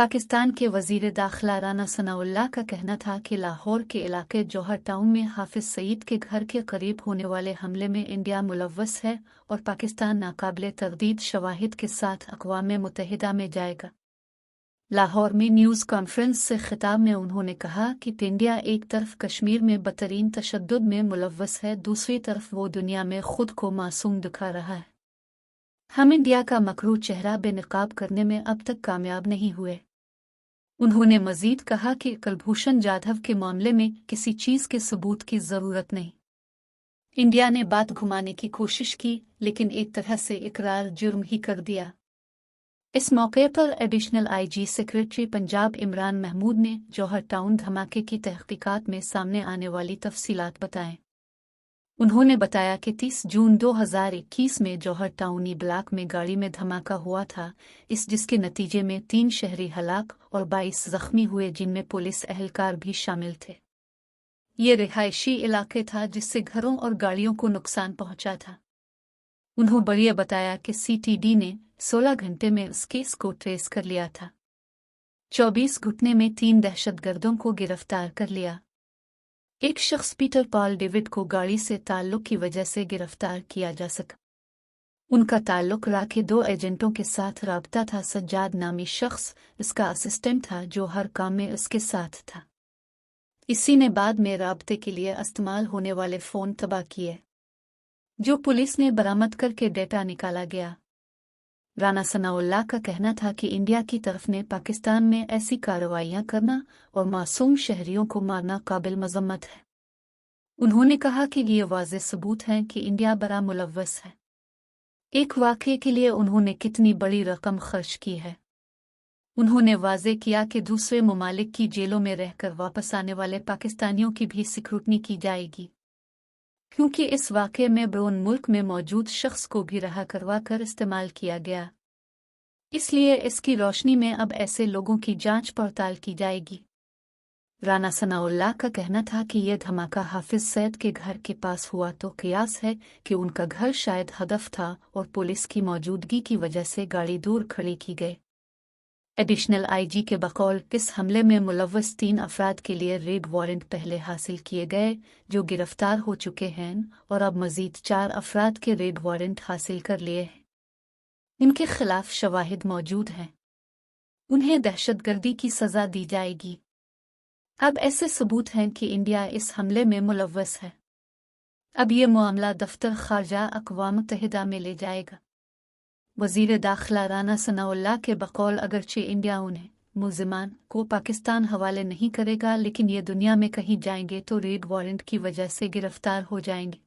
पाकिस्तान के वजीर दाखिला राना सनाउल्लाह का कहना था कि लाहौर के इलाके जौहर टाउन में हाफिज सईद के घर के करीब होने वाले हमले में इंडिया मुलव्वस है और पाकिस्तान नाकाबिले तरदीद शवाहिद के साथ अक़वाम मुत्तहिदा में जाएगा। लाहौर में न्यूज़ कॉन्फ्रेंस से खिताब में उन्होंने कहा कि इंडिया एक तरफ कश्मीर में बदतरीन तशद्दुद में मुलव्वस है, दूसरी तरफ वो दुनिया में खुद को मासूम दिखा रहा है। हम इंडिया का मकरू चेहरा बेनकाब करने में अब तक कामयाब नहीं हुए। उन्होंने मजीद कहा कि कुलभूषण जाधव के मामले में किसी चीज़ के सबूत की ज़रूरत नहीं। इंडिया ने बात घुमाने की कोशिश की, लेकिन एक तरह से इकरार जुर्म ही कर दिया। इस मौके पर additional IG secretary Punjab Imran Mahmood ने जौहर टाउन धमाके की तहकीकात में सामने आने वाली तफसीलात बताएं। उन्होंने बताया कि 30 जून 2021 में जौहर टाउनी ब्लॉक में गाड़ी में धमाका हुआ था, जिसके नतीजे में 3 शहरी हलाक और 22 जख्मी हुए, जिनमें पुलिस एहलकार भी शामिल थे। ये रिहायशी इलाके था जिससे घरों और गाड़ियों को नुकसान पहुंचा था। उन्होंने बताया कि सीटीडी ने 16 घंटे में इस केस को ट्रेस कर लिया था। 24 घंटे में 3 दहशतगर्दों को गिरफ्तार कर लिया। एक शख्स पीटर पॉल डेविड को गाड़ी से ताल्लुक की वजह से गिरफ्तार किया जा सका। उनका ताल्लुक रा के 2 एजेंटों के साथ राबता था। सज्जाद नामी शख्स इसका असिस्टेंट था जो हर काम में उसके साथ था। इसी ने बाद में राबते के लिए इस्तेमाल होने वाले फ़ोन तबाह किए, जो पुलिस ने बरामद करके डेटा निकाला गया। राना सनाउल्लाह का कहना था कि इंडिया की तरफ ने पाकिस्तान में ऐसी कार्रवाइयां करना और मासूम शहरियों को मारना काबिल मजम्मत है। उन्होंने कहा कि ये वाज़ेह सबूत हैं कि इंडिया बड़ा मुलव्वस है। एक वाक़ये के लिए उन्होंने कितनी बड़ी रकम खर्च की है। उन्होंने वाज़ेह किया कि दूसरे ममालिक की जेलों में रहकर वापस आने वाले पाकिस्तानियों की भी स्क्रूटनी की जाएगी, क्योंकि इस वाक़ये में बैरून मुल्क में मौजूद शख्स को भी रहा करवा कर इस्तेमाल किया गया। इसलिए इसकी रोशनी में अब ऐसे लोगों की जांच पड़ताल की जाएगी। राना सनाउल्लाह का कहना था कि यह धमाका हाफिज सईद के घर के पास हुआ तो क़ियास है कि उनका घर शायद हदफ था और पुलिस की मौजूदगी की वजह से गाड़ी दूर खड़ी की गई। एडिशनल आईजी के बकौल इस हमले में मुलव्वस 3 अफराद के लिए रेड वारंट पहले हासिल किए गए, जो गिरफ्तार हो चुके हैं, और अब मजीद 4 अफराद के रेड वारंट हासिल कर लिए हैं। इनके खिलाफ शवाहिद मौजूद हैं। उन्हें दहशतगर्दी की सज़ा दी जाएगी। अब ऐसे सबूत हैं कि इंडिया इस हमले में मुलव्वस है। अब ये मामला दफ्तर खारजा अक़वाम मुत्तहिदा में ले जाएगा। वज़ीर दाखिला राना सनाउल्लाह के बकौल अगरचे इंडिया उन्हें मुल्ज़िमान को पाकिस्तान हवाले नहीं करेगा, लेकिन ये दुनिया में कहीं जाएंगे तो रेड वारंट की वजह से गिरफ्तार हो जाएंगे।